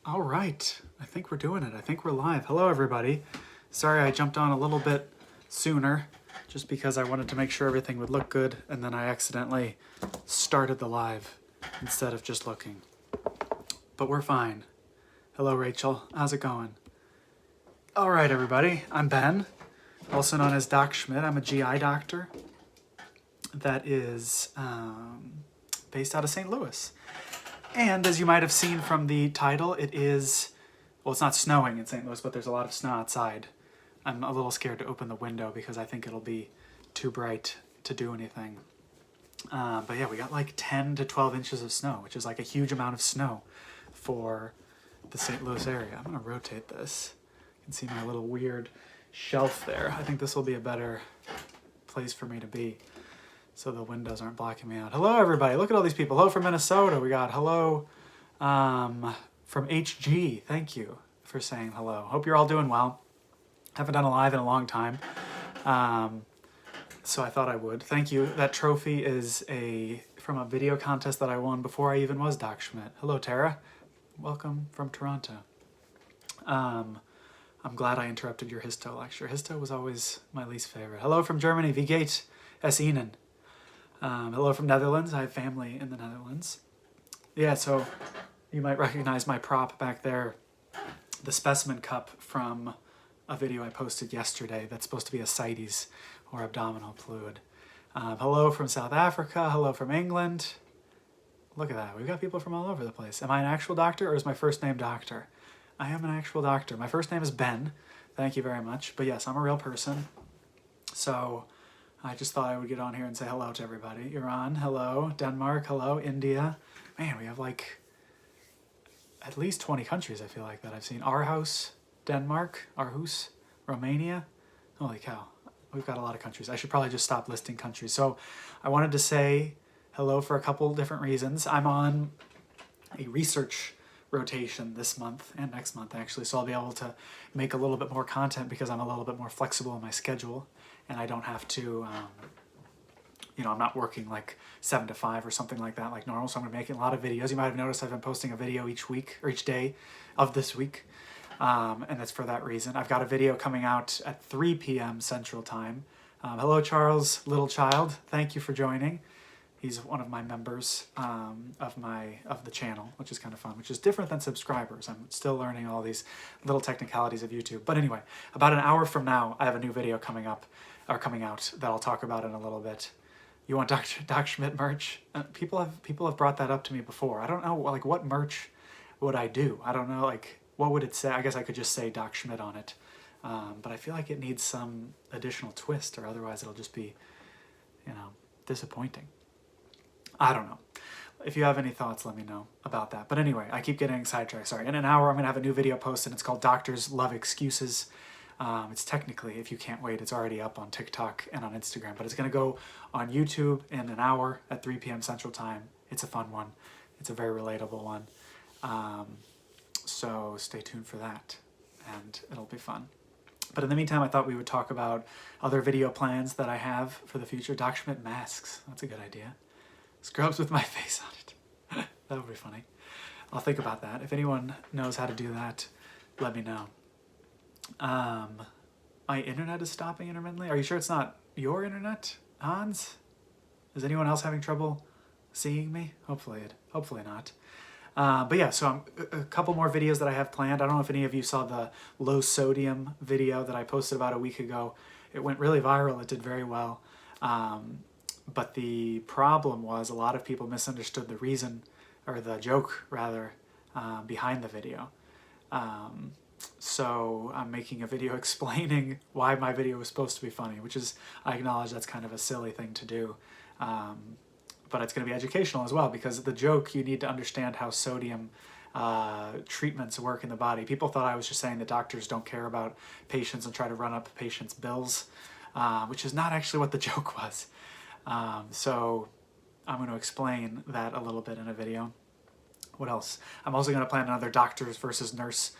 All right, I think we're doing it. I think we're live. Hello, everybody. Sorry I jumped on a little bit sooner just because I wanted to make sure everything would look good, and then I accidentally started the live instead of just looking. But we're fine. Hello, Rachel. How's it going? All right, everybody. I'm Ben, also known as Doc Schmidt. I'm a GI doctor that is based out of St. Louis. And as you might have seen from the title, it is, well, it's not snowing in St. Louis, but there's a lot of snow outside. I'm a little scared to open the window because I think it'll be too bright to do anything. But yeah, we got like 10 to 12 inches of snow, which is like a huge amount of snow for the St. Louis area. I'm gonna rotate this. You can see my little weird shelf there. I think this will be a better place for me to be, so the windows aren't blocking me out. Hello, everybody. Look at all these people. Hello from Minnesota. We got hello from HG. Thank you for saying hello. Hope you're all doing well. Haven't done a live in a long time, so I thought I would. Thank you. That trophy is from a video contest that I won before I even was Doc Schmidt. Hello, Tara. Welcome from Toronto. I'm glad I interrupted your histo lecture. Histo was always my least favorite. Hello from Germany. Vigate S. Ihnen. Hello from Netherlands. I have family in the Netherlands. Yeah, so you might recognize my prop back there, the specimen cup from a video I posted yesterday that's supposed to be ascites or abdominal fluid. Hello from South Africa. Hello from England. Look at that. We've got people from all over the place. Am I an actual doctor or is my first name Doctor? I am an actual doctor. My first name is Ben. Thank you very much. But yes, I'm a real person. So I just thought I would get on here and say hello to everybody. Iran, hello. Denmark, hello. India. Man, we have like at least 20 countries, I feel like, that I've seen. Aarhus, Denmark, Aarhus, Romania. Holy cow. We've got a lot of countries. I should probably just stop listing countries. So I wanted to say hello for a couple different reasons. I'm on a research rotation this month and next month, actually, so I'll be able to make a little bit more content because I'm a little bit more flexible in my schedule, and I don't have to, I'm not working like 7 to 5 or something like that like normal, so I'm going to be making a lot of videos. You might have noticed I've been posting a video each week, or each day of this week, and that's for that reason. I've got a video coming out at 3 p.m. Central Time. Hello, Charles Little Child. Thank you for joining. He's one of my members of the channel, which is kind of fun, which is different than subscribers. I'm still learning all these little technicalities of YouTube. But anyway, about an hour from now, I have a new video coming out that I'll talk about in a little bit. You want Doc Schmidt merch? People have brought that up to me before. I don't know, like, what merch would I do? I don't know, like, what would it say? I guess I could just say Doc Schmidt on it. But I feel like it needs some additional twist, or otherwise it'll just be, disappointing. I don't know. If you have any thoughts, let me know about that. But anyway, I keep getting sidetracked. Sorry. In an hour, I'm going to have a new video posted. It's called Doctors Love Excuses. It's technically, if you can't wait, it's already up on TikTok and on Instagram. But it's going to go on YouTube in an hour at 3 p.m. Central Time. It's a fun one. It's a very relatable one. So stay tuned for that, and it'll be fun. But in the meantime, I thought we would talk about other video plans that I have for the future. Doc Schmidt masks. That's a good idea. Scrubs with my face on it. That would be funny. I'll think about that. If anyone knows how to do that, let me know. My internet is stopping intermittently. Are you sure it's not your internet, Hans? Is anyone else having trouble seeing me? Hopefully not. But yeah, so a couple more videos that I have planned. I don't know if any of you saw the low sodium video that I posted about a week ago. It went really viral. It did very well. But the problem was a lot of people misunderstood the reason, or the joke rather, behind the video. So I'm making a video explaining why my video was supposed to be funny, which is, I acknowledge that's kind of a silly thing to do. But it's going to be educational as well, because the joke, you need to understand how sodium treatments work in the body. People thought I was just saying that doctors don't care about patients and try to run up patients' bills, which is not actually what the joke was. So I'm going to explain that a little bit in a video. What else? I'm also going to plan another doctors versus nurse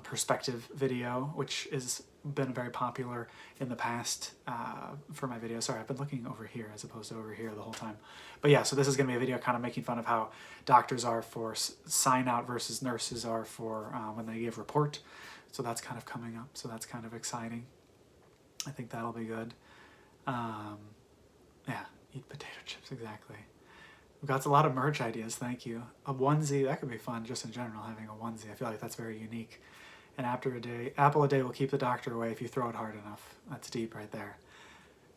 perspective video, which has been very popular in the past for my videos. Sorry, I've been looking over here as opposed to over here the whole time. But yeah, so this is going to be a video kind of making fun of how doctors are for sign out versus nurses are for when they give report. So that's kind of coming up. So that's kind of exciting. I think that'll be good. Yeah, eat potato chips, exactly. We've got a lot of merch ideas, thank you. A onesie, that could be fun just in general, having a onesie. I feel like that's very unique. And apple a day will keep the doctor away if you throw it hard enough. That's deep right there.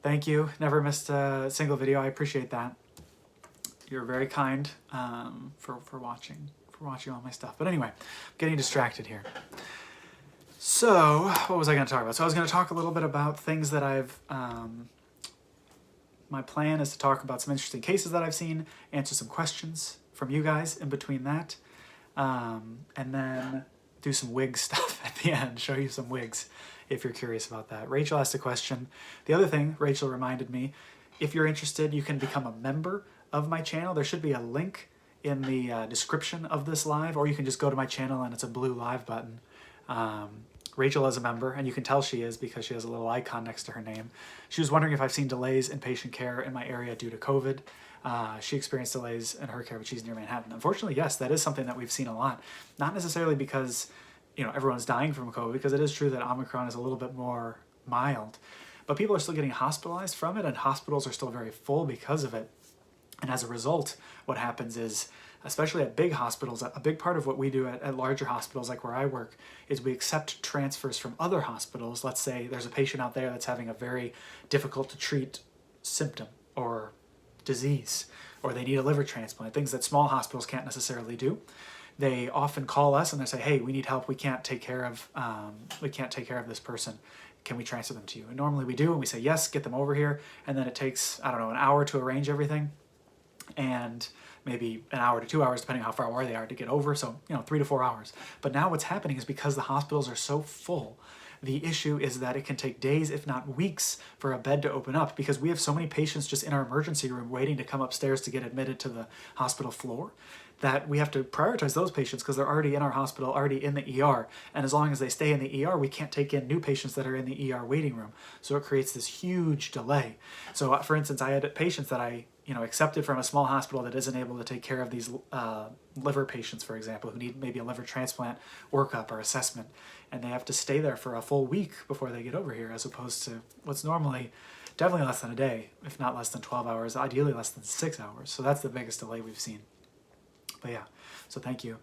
Thank you. Never missed a single video. I appreciate that. You're very kind for watching all my stuff. But anyway, I'm getting distracted here. So, what was I going to talk about? So I was going to talk a little bit about things that I've... my plan is to talk about some interesting cases that I've seen, answer some questions from you guys in between that, and then do some wig stuff at the end, show you some wigs if you're curious about that. Rachel asked a question. The other thing, Rachel reminded me, if you're interested, you can become a member of my channel. There should be a link in the description of this live, or you can just go to my channel and it's a blue live button. Rachel is a member, and you can tell she is because she has a little icon next to her name. She was wondering if I've seen delays in patient care in my area due to COVID. She experienced delays in her care, but she's near Manhattan. Unfortunately, yes, that is something that we've seen a lot. Not necessarily because, you know, everyone's dying from COVID, because it is true that Omicron is a little bit more mild, but people are still getting hospitalized from it, and hospitals are still very full because of it. And as a result, what happens is, especially at big hospitals, a big part of what we do at larger hospitals like where I work is we accept transfers from other hospitals. Let's say there's a patient out there that's having a very difficult to treat symptom or disease, or they need a liver transplant, things that small hospitals can't necessarily do. They often call us and they say, hey, we need help. We can't take care of this person. Can we transfer them to you? And normally we do, and we say, yes, get them over here. And then it takes, I don't know, an hour to arrange everything, and maybe an hour to 2 hours, depending on how far away they are to get over. So, 3 to 4 hours. But now what's happening is because the hospitals are so full, the issue is that it can take days, if not weeks, for a bed to open up, because we have so many patients just in our emergency room waiting to come upstairs to get admitted to the hospital floor, that we have to prioritize those patients because they're already in our hospital, already in the ER. And as long as they stay in the ER, we can't take in new patients that are in the ER waiting room. So it creates this huge delay. So for instance, I had patients that I accepted from a small hospital that isn't able to take care of these liver patients, for example, who need maybe a liver transplant workup or assessment. And they have to stay there for a full week before they get over here, as opposed to what's normally definitely less than a day, if not less than 12 hours, ideally less than 6 hours. So that's the biggest delay we've seen. But yeah, so thank you,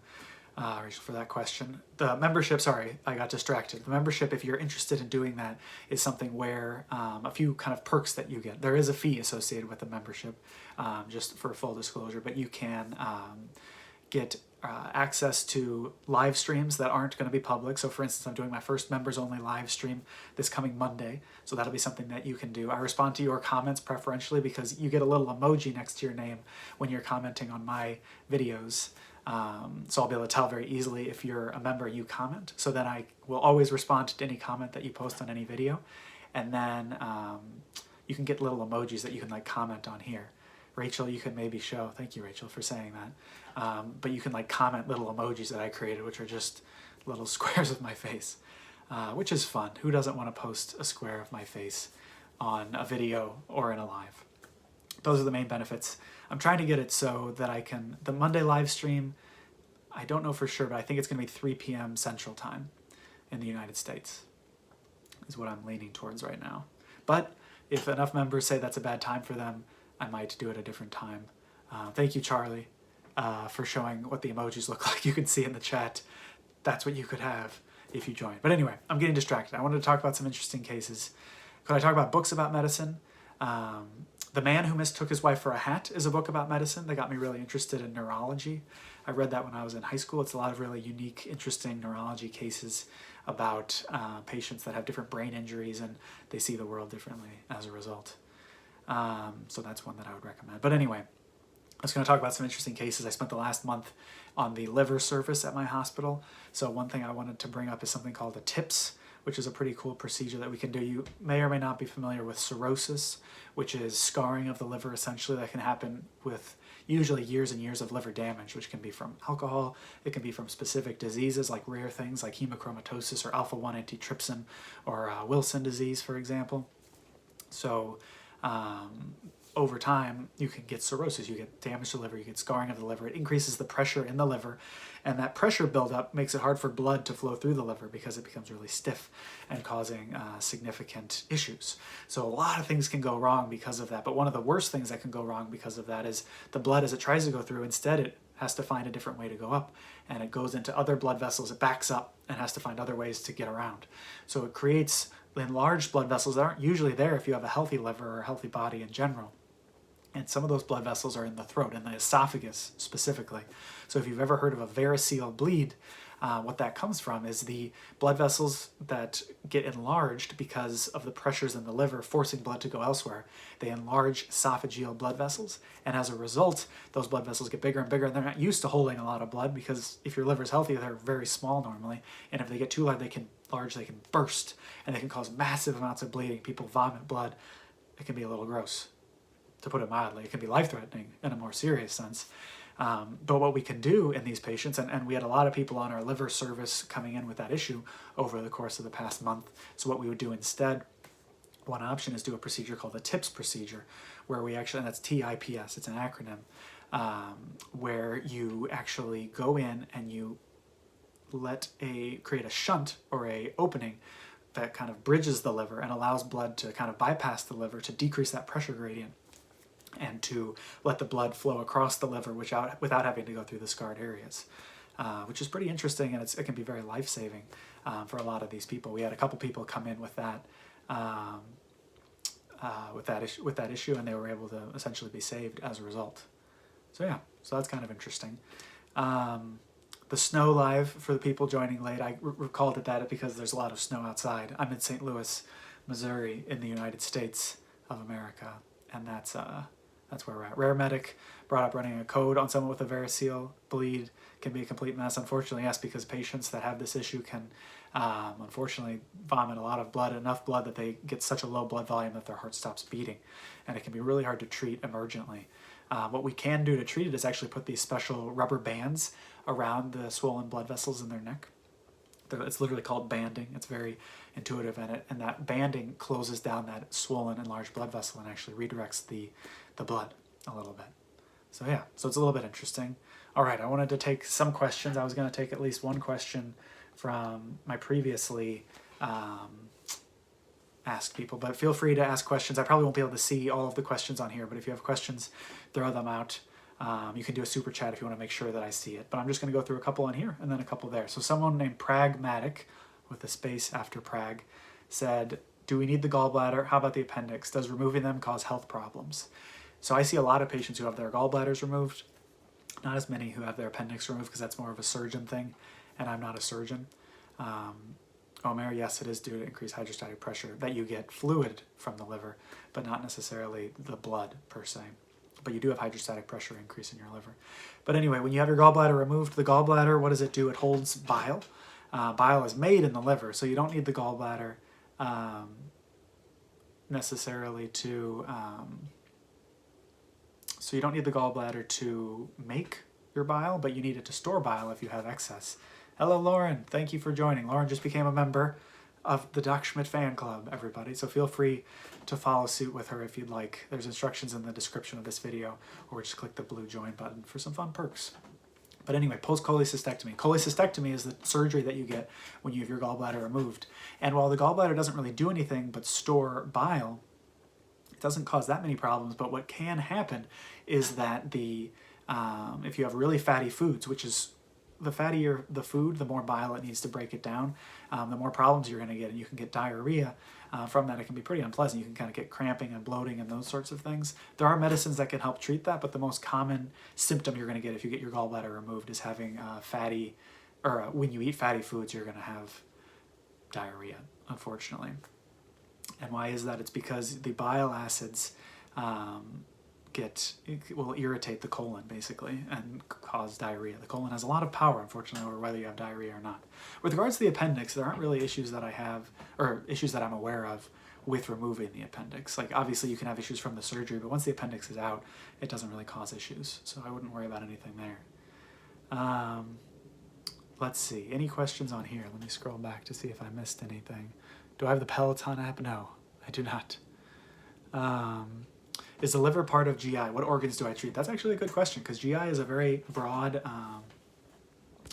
Rachel, for that question. The membership, sorry, I got distracted. The membership, if you're interested in doing that, is something where a few kind of perks that you get. There is a fee associated with the membership, just for full disclosure, but you can get access to live streams that aren't going to be public. So for instance, I'm doing my first members only live stream this coming Monday. So that'll be something that you can do. I respond to your comments preferentially because you get a little emoji next to your name when you're commenting on my videos. So I'll be able to tell very easily if you're a member and you comment. So then I will always respond to any comment that you post on any video. And then you can get little emojis that you can comment on here. Rachel, you can maybe show, thank you Rachel for saying that, but you can comment little emojis that I created, which are just little squares of my face, which is fun. Who doesn't want to post a square of my face on a video or in a live? Those are the main benefits. I'm trying to get it so that I can, the Monday live stream, I don't know for sure, but I think it's going to be 3 p.m. Central Time in the United States is what I'm leaning towards right now. But if enough members say that's a bad time for them, I might do it a different time. Thank you, Charlie, for showing what the emojis look like. You can see in the chat. That's what you could have if you join. But anyway, I'm getting distracted. I wanted to talk about some interesting cases. Could I talk about books about medicine? The Man Who Mistook His Wife for a Hat is a book about medicine that got me really interested in neurology. I read that when I was in high school. It's a lot of really unique, interesting neurology cases about patients that have different brain injuries and they see the world differently as a result. So that's one that I would recommend. But anyway, I was going to talk about some interesting cases. I spent the last month on the liver service at my hospital. So one thing I wanted to bring up is something called a TIPS, which is a pretty cool procedure that we can do. You may or may not be familiar with cirrhosis, which is scarring of the liver essentially that can happen with usually years and years of liver damage, which can be from alcohol, it can be from specific diseases like rare things like hemochromatosis or alpha-1 antitrypsin or Wilson disease, for example. So over time, you can get cirrhosis, you get damage to the liver, you get scarring of the liver. It increases the pressure in the liver, and that pressure buildup makes it hard for blood to flow through the liver because it becomes really stiff and causing significant issues. So a lot of things can go wrong because of that, but one of the worst things that can go wrong because of that is the blood, as it tries to go through, instead it has to find a different way to go up, and it goes into other blood vessels, it backs up and has to find other ways to get around. So it creates enlarged blood vessels that aren't usually there if you have a healthy liver or a healthy body in general. And some of those blood vessels are in the throat, in the esophagus specifically. So if you've ever heard of a varicel bleed, what that comes from is the blood vessels that get enlarged because of the pressures in the liver forcing blood to go elsewhere. They enlarge esophageal blood vessels, and as a result, those blood vessels get bigger and bigger, and they're not used to holding a lot of blood because if your liver's healthy, they're very small normally, and if they get too large, they can burst, and they can cause massive amounts of bleeding. People vomit blood. It can be a little gross, to put it mildly. It can be life-threatening in a more serious sense. But what we can do in these patients, and we had a lot of people on our liver service coming in with that issue over the course of the past month. So what we would do instead, one option is do a procedure called the TIPS procedure, where we actually, and that's TIPS, it's an acronym, where you actually go in and you create a shunt or a opening that kind of bridges the liver and allows blood to kind of bypass the liver to decrease that pressure gradient and to let the blood flow across the liver without having to go through the scarred areas, which is pretty interesting, and it can be very life-saving for a lot of these people. We had a couple people come in with that issue, and they were able to essentially be saved as a result. So yeah, so that's kind of interesting. The snow live, for the people joining late, I called it that because there's a lot of snow outside. I'm in St. Louis, Missouri, in the United States of America, and that's where we're at. Rare Medic brought up running a code on someone with a varicel bleed can be a complete mess. Unfortunately, yes, because patients that have this issue can unfortunately vomit a lot of blood, enough blood that they get such a low blood volume that their heart stops beating, and it can be really hard to treat emergently. What we can do to treat it is actually put these special rubber bands around the swollen blood vessels in their neck. It's literally called banding. It's very intuitive, and that banding closes down that swollen enlarged blood vessel and actually redirects the blood a little bit. So yeah, so it's a little bit interesting. All right, I wanted to take some questions. I was going to take at least one question from my previously asked people, but feel free to ask questions. I probably won't be able to see all of the questions on here, but if you have questions, throw them out. You can do a super chat if you want to make sure that I see it. But I'm just going to go through a couple on here and then a couple there. So someone named Pragmatic, with a space after Prag, said, do we need the gallbladder? How about the appendix? Does removing them cause health problems? So I see a lot of patients who have their gallbladders removed. Not as many who have their appendix removed because that's more of a surgeon thing, and I'm not a surgeon. Omer, yes, it is due to increased hydrostatic pressure that you get fluid from the liver, but not necessarily the blood per se. But you do have hydrostatic pressure increase in your liver. But anyway, when you have your gallbladder removed, the gallbladder, what does it do? It holds bile. Bile is made in the liver, so you don't need the gallbladder necessarily to... So you don't need the gallbladder to make your bile, but you need it to store bile if you have excess. Hello, Lauren. Thank you for joining. Lauren just became a member of the Doc Schmidt fan club, everybody. So feel free to follow suit with her if you'd like. There's instructions in the description of this video, or just click the blue join button for some fun perks. But anyway, post-cholecystectomy. Cholecystectomy is the surgery that you get when you have your gallbladder removed. And while the gallbladder doesn't really do anything but store bile, it doesn't cause that many problems. But what can happen is that if you have really fatty foods, which is the fattier the food, the more bile it needs to break it down, the more problems you're going to get, and you can get diarrhea from that. It can be pretty unpleasant. You can kind of get cramping and bloating and those sorts of things. There are medicines that can help treat that, but the most common symptom you're going to get if you get your gallbladder removed is having when you eat fatty foods, you're going to have diarrhea, unfortunately. And why is that? It's because the bile acids it will irritate the colon basically and cause diarrhea. The colon has a lot of power, unfortunately, over whether you have diarrhea or not. With regards to the appendix, there aren't really issues that I have, or issues that I'm aware of with removing the appendix. Like obviously you can have issues from the surgery, but once the appendix is out, it doesn't really cause issues. So I wouldn't worry about anything there. Let's see, any questions on here? Let me scroll back to see if I missed anything. Do I have the Peloton app? No, I do not. Is the liver part of GI? What organs do I treat? That's actually a good question, because GI is a very broad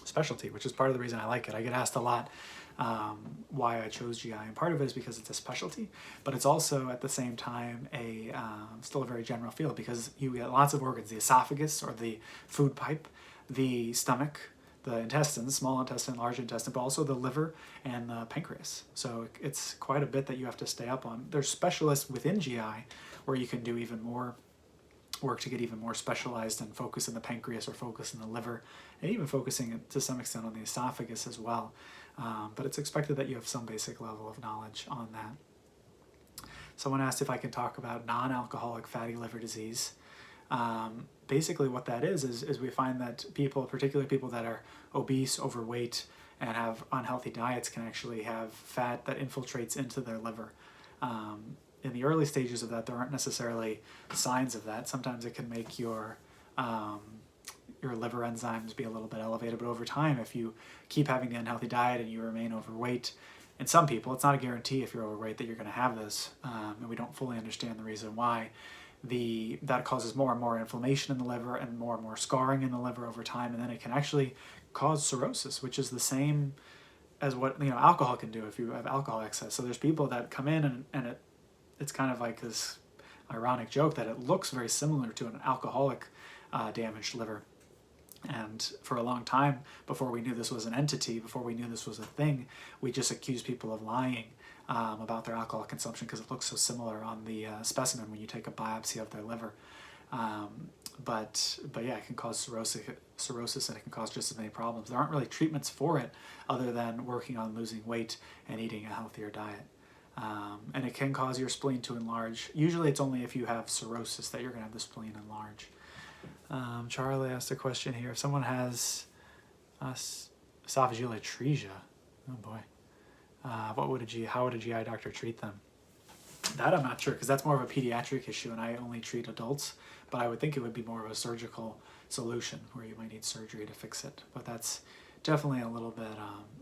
specialty, which is part of the reason I like it. I get asked a lot why I chose GI, and part of it is because it's a specialty, but it's also at the same time still a very general field, because you get lots of organs: the esophagus, or the food pipe, the stomach, the intestines, small intestine, large intestine, but also the liver and the pancreas. So it's quite a bit that you have to stay up on. There's specialists within GI where you can do even more work to get even more specialized and focus in the pancreas or focus in the liver, and even focusing to some extent on the esophagus as well. But it's expected that you have some basic level of knowledge on that. Someone asked if I can talk about non-alcoholic fatty liver disease. Basically what that is we find that people, particularly people that are obese, overweight, and have unhealthy diets, can actually have fat that infiltrates into their liver. In the early stages of that, there aren't necessarily signs of that. Sometimes it can make your liver enzymes be a little bit elevated, but over time, if you keep having the unhealthy diet and you remain overweight, in some people, it's not a guarantee if you're overweight that you're going to have this, and we don't fully understand the reason why. That causes more and more inflammation in the liver and more scarring in the liver over time, and then it can actually cause cirrhosis, which is the same as what alcohol can do if you have alcohol excess. So there's people that come in and it's kind of like this ironic joke that it looks very similar to an alcoholic damaged liver. And for a long time, before we knew this was an entity, before we knew this was a thing, we just accused people of lying about their alcohol consumption because it looks so similar on the specimen when you take a biopsy of their liver. But yeah, it can cause cirrhosis, and it can cause just as many problems. There aren't really treatments for it other than working on losing weight and eating a healthier diet. And it can cause your spleen to enlarge. Usually it's only if you have cirrhosis that you're going to have the spleen enlarge. Charlie asked a question here. If someone has esophageal atresia, oh boy, how would a GI doctor treat them? That I'm not sure, because that's more of a pediatric issue and I only treat adults, but I would think it would be more of a surgical solution where you might need surgery to fix it. But that's definitely a little bit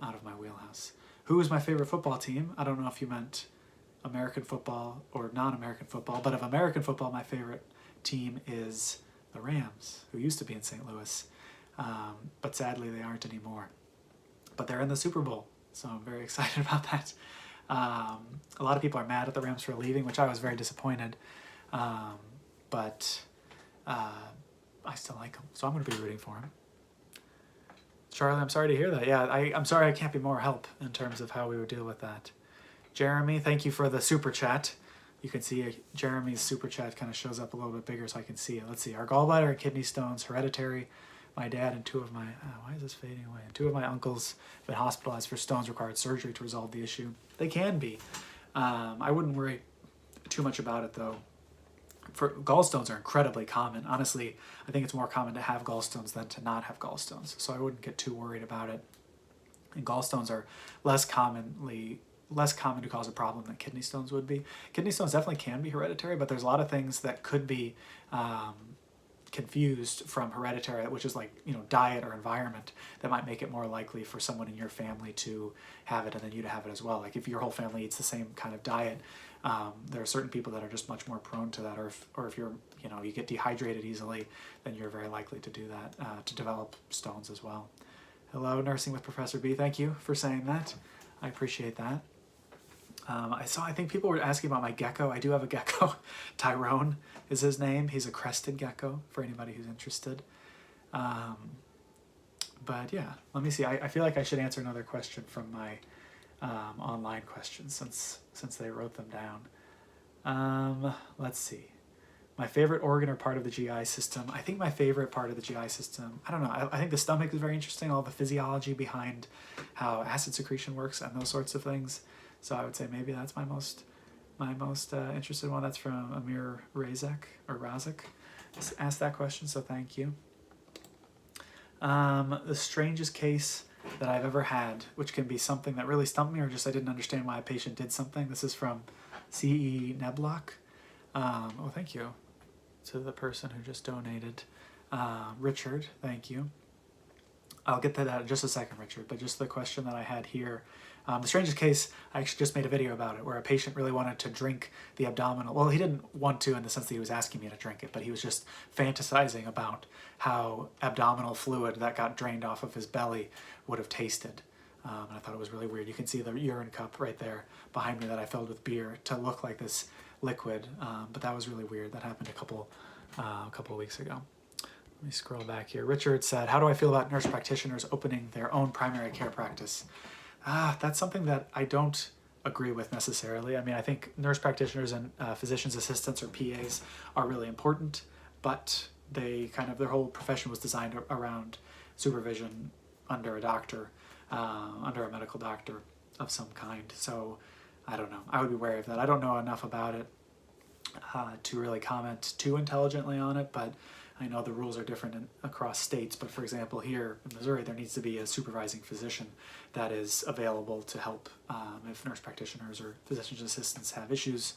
out of my wheelhouse. Who is my favorite football team? I don't know if you meant American football or non-American football, but of American football, my favorite team is the Rams, who used to be in St. Louis, but sadly they aren't anymore. But they're in the Super Bowl, so I'm very excited about that. A lot of people are mad at the Rams for leaving, which I was very disappointed, but I still like them, so I'm going to be rooting for them. Charlie, I'm sorry to hear that. Yeah, I'm sorry I can't be more help in terms of how we would deal with that. Jeremy, thank you for the super chat. You can see Jeremy's super chat kind of shows up a little bit bigger so I can see it. Let's see. Our gallbladder and kidney stones, hereditary. My dad and two of my, why is this fading away? And two of my uncles have been hospitalized for stones, required surgery to resolve the issue. They can be. I wouldn't worry too much about it though. Gallstones are incredibly common. Honestly, I think it's more common to have gallstones than to not have gallstones, so I wouldn't get too worried about it. And gallstones are less common to cause a problem than kidney stones would be. Kidney stones definitely can be hereditary, but there's a lot of things that could be confused from hereditary, which is like, diet or environment, that might make it more likely for someone in your family to have it and then you to have it as well. Like if your whole family eats the same kind of diet, there are certain people that are just much more prone to that, or if you're, you get dehydrated easily, then you're very likely to do that, to develop stones as well. Hello, Nursing with Professor B. Thank you for saying that. I appreciate that. I think people were asking about my gecko. I do have a gecko. Tyrone is his name. He's a crested gecko for anybody who's interested. But yeah, let me see. I feel like I should answer another question from my online questions since they wrote them down. Let's see. My favorite organ or part of the GI system. I think my favorite part of the GI system, I don't know. I think the stomach is very interesting. All the physiology behind how acid secretion works and those sorts of things. So I would say maybe that's my most interested one. That's from Amir Razek or Razek. asked that question, so thank you. The strangest case that I've ever had, which can be something that really stumped me or just I didn't understand why a patient did something. This is from CE Neblock. Oh, thank you to the person who just donated. Richard, thank you. I'll get to that in just a second, Richard, but just the question that I had here. The strangest case, I actually just made a video about it, where a patient really wanted to drink the abdominal. Well, he didn't want to in the sense that he was asking me to drink it, but he was just fantasizing about how abdominal fluid that got drained off of his belly would have tasted. And I thought it was really weird. You can see the urine cup right there behind me that I filled with beer to look like this liquid, but that was really weird. That happened a couple of weeks ago. Let me scroll back here. Richard said, how do I feel about nurse practitioners opening their own primary care practice? That's something that I don't agree with necessarily. I mean, I think nurse practitioners and physician's assistants or PAs are really important, but they their whole profession was designed around supervision under a doctor, under a medical doctor of some kind. So I don't know. I would be wary of that. I don't know enough about it to really comment too intelligently on it, but I know the rules are different across states, but for example, here in Missouri, there needs to be a supervising physician that is available to help if nurse practitioners or physician's assistants have issues.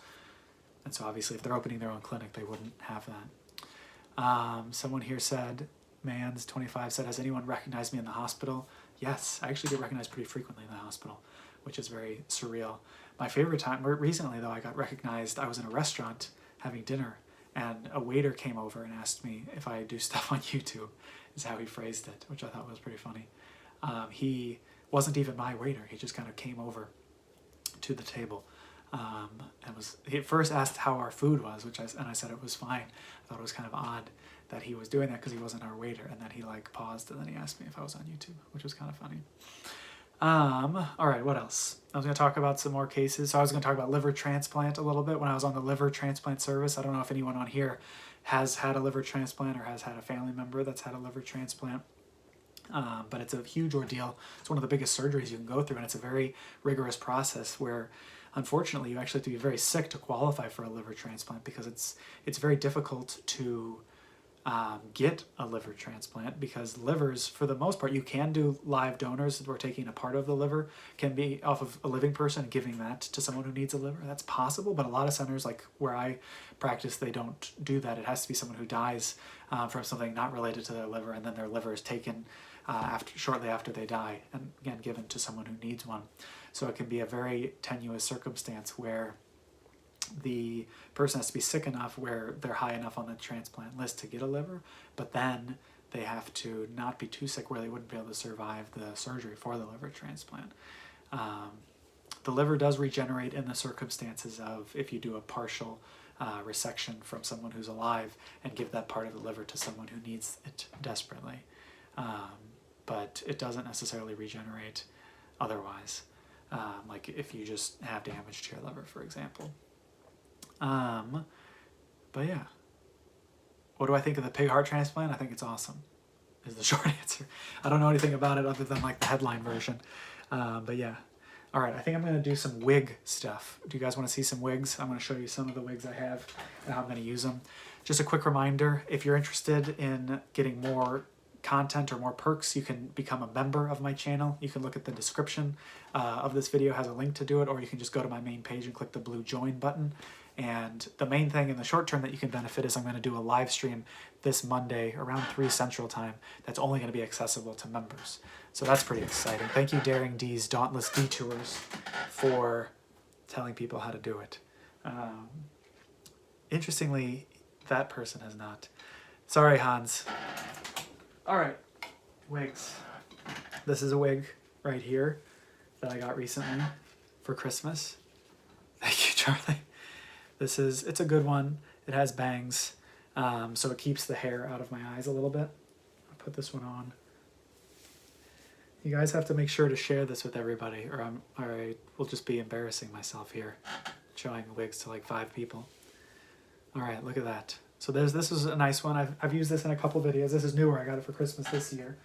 And so obviously if they're opening their own clinic, they wouldn't have that. Someone here said, Mans25 said, has anyone recognized me in the hospital? Yes, I actually get recognized pretty frequently in the hospital, which is very surreal. My favorite time, recently though, I got recognized. I was in a restaurant having dinner, and a waiter came over and asked me if I do stuff on YouTube, is how he phrased it, which I thought was pretty funny. He wasn't even my waiter. He just kind of came over to the table and he first asked how our food was, and I said it was fine. I thought it was kind of odd that he was doing that because he wasn't our waiter, and then he paused and then he asked me if I was on YouTube, which was kind of funny. All right, what else? I was going to talk about some more cases. So I was going to talk about liver transplant a little bit when I was on the liver transplant service. I don't know if anyone on here has had a liver transplant or has had a family member that's had a liver transplant. But it's a huge ordeal. It's one of the biggest surgeries you can go through, and it's a very rigorous process where, unfortunately, you actually have to be very sick to qualify for a liver transplant, because it's very difficult to get a liver transplant, because livers, for the most part, you can do live donors where taking a part of the liver can be off of a living person and giving that to someone who needs a liver. That's possible, but a lot of centers, like where I practice, they don't do that. It has to be someone who dies from something not related to their liver, and then their liver is taken shortly after they die, and again given to someone who needs one. So it can be a very tenuous circumstance where the person has to be sick enough where they're high enough on the transplant list to get a liver, but then they have to not be too sick where they wouldn't be able to survive the surgery for the liver transplant. The liver does regenerate in the circumstances of if you do a partial resection from someone who's alive and give that part of the liver to someone who needs it desperately. But it doesn't necessarily regenerate otherwise, like if you just have damage to your liver, for example. But yeah, what do I think of the pig heart transplant? I think it's awesome, is the short answer. I don't know anything about it other than the headline version. But yeah. All right, I think I'm going to do some wig stuff. Do you guys want to see some wigs? I'm going to show you some of the wigs I have and how I'm going to use them. Just a quick reminder, if you're interested in getting more content or more perks, you can become a member of my channel. You can look at the description of this video, has a link to do it, or you can just go to my main page and click the blue join button. And the main thing in the short term that you can benefit is I'm going to do a live stream this Monday around 3 Central Time that's only going to be accessible to members. So that's pretty exciting. Thank you, Daring D's Dauntless Detours, for telling people how to do it. Interestingly, that person has not. Sorry, Hans. All right, wigs. This is a wig right here that I got recently for Christmas. Thank you, Charlie. It's a good one. It has bangs, so it keeps the hair out of my eyes a little bit. I'll put this one on. You guys have to make sure to share this with everybody, or I will just be embarrassing myself here, showing wigs to 5 people. All right, look at that. So this is a nice one. I've used this in a couple videos. This is newer. I got it for Christmas this year.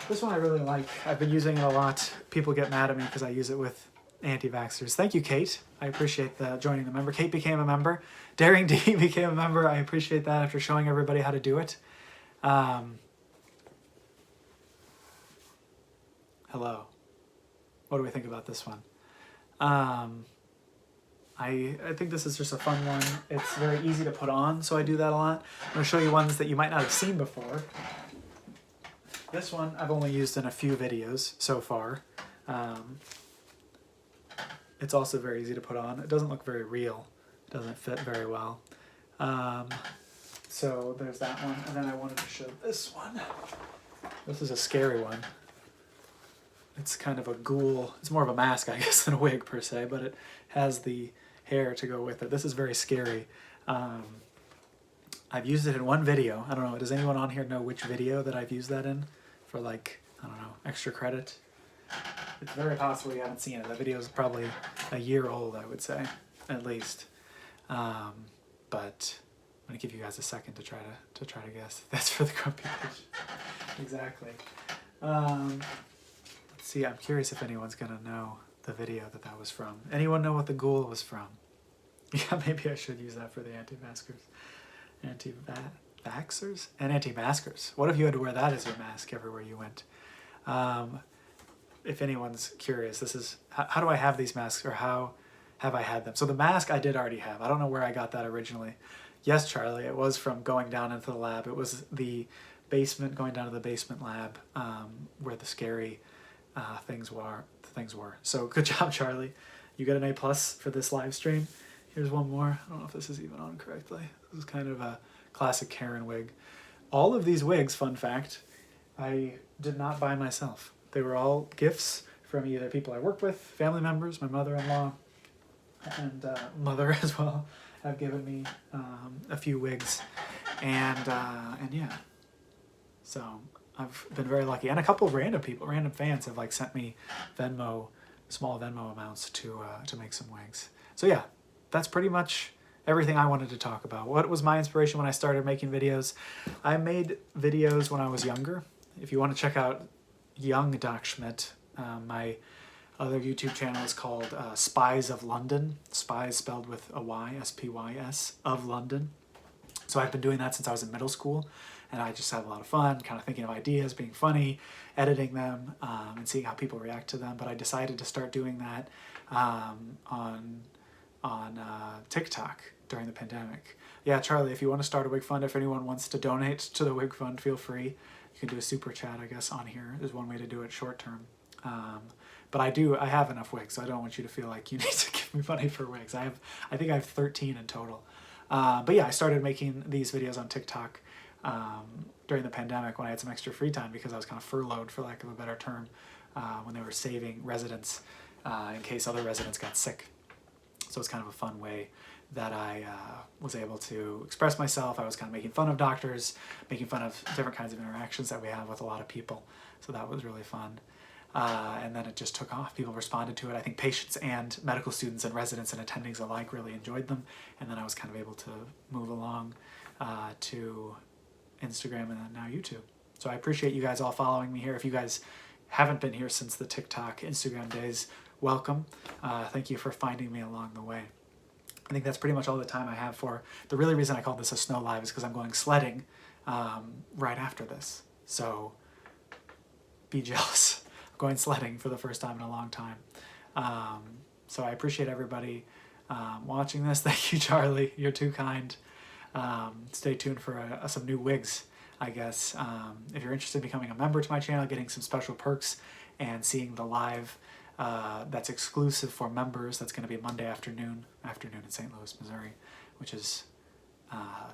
This one I really like. I've been using it a lot. People get mad at me because I use it with anti-vaxxers. Thank you, Kate. I appreciate the joining the member. Kate became a member. Daring D became a member. I appreciate that after showing everybody how to do it. Hello. What do we think about this one? I think this is just a fun one. It's very easy to put on, so I do that a lot. I'm going to show you ones that you might not have seen before. This one I've only used in a few videos so far. It's also very easy to put on. It doesn't look very real. It doesn't fit very well. So there's that one. And then I wanted to show this one. This is a scary one. It's kind of a ghoul. It's more of a mask, I guess, than a wig per se, but it has the hair to go with it. This is very scary. I've used it in one video. I don't know, does anyone on here know which video that I've used that in? For like, I don't know, extra credit? It's very possible you haven't seen it. That video is probably a year old, I would say, at least. But I'm gonna give you guys a second to try to guess. That's for the grumpy bitch. Exactly. Let's see. I'm curious if anyone's gonna know the video that was from. Anyone know what the ghoul was from? Yeah, maybe I should use that for the anti-maskers. Anti-vaxxers and anti-maskers. What if you had to wear that as your mask everywhere you went? If anyone's curious, this is how do I have these masks, or how have I had them? So the mask I did already have. I don't know where I got that originally. Yes, Charlie, it was from going down into the lab. It was the basement, going down to the basement lab where the scary things were. So good job, Charlie. You got an A+ for this live stream. Here's one more. I don't know if this is even on correctly. This is kind of a classic Karen wig. All of these wigs, fun fact, I did not buy myself. They were all gifts from either people I work with, family members, my mother-in-law, and mother as well, have given me a few wigs, and yeah. So I've been very lucky, and a couple of random fans have like sent me small Venmo amounts to make some wigs. So yeah, that's pretty much everything I wanted to talk about. What was my inspiration when I started making videos? I made videos when I was younger. If you want to check out young Doc Schmidt, my other YouTube channel is called Spies of London. Spies spelled with a Y, S-P-Y-S, of London. So I've been doing that since I was in middle school, and I just have a lot of fun, kind of thinking of ideas, being funny, editing them, and seeing how people react to them. But I decided to start doing that on TikTok during the pandemic. Yeah, Charlie, if you want to start a wig fund, if anyone wants to donate to the wig fund, feel free. You can do a super chat, I guess, on here is one way to do it short term. But I have enough wigs, so I don't want you to feel like you need to give me money for wigs. I think I have 13 in total. But yeah, I started making these videos on TikTok during the pandemic when I had some extra free time, because I was kind of furloughed, for lack of a better term, when they were saving residents in case other residents got sick. So it's kind of a fun way that I was able to express myself. I was kind of making fun of doctors, making fun of different kinds of interactions that we have with a lot of people. So that was really fun. And then it just took off. People responded to it. I think patients and medical students and residents and attendings alike really enjoyed them. And then I was kind of able to move along to Instagram and then now YouTube. So I appreciate you guys all following me here. If you guys haven't been here since the TikTok, Instagram days, welcome. Thank you for finding me along the way. I think that's pretty much all the time I have for. The really reason I called this a snow live is because I'm going sledding right after this. So be jealous. I'm going sledding for the first time in a long time. So I appreciate everybody watching this. Thank you, Charlie. You're too kind. Stay tuned for some new wigs, I guess. If you're interested in becoming a member to my channel, getting some special perks, and seeing the live that's exclusive for members, that's going to be Monday afternoon in St. Louis, Missouri, which is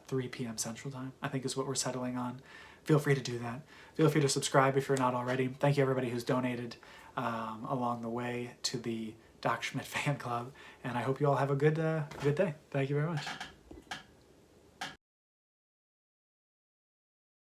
3 p.m. Central Time, I think is what we're settling on. Feel free to do that. Feel free to subscribe if you're not already. Thank you everybody who's donated along the way to the Doc Schmidt fan club, and I hope you all have a good day. Thank you very much.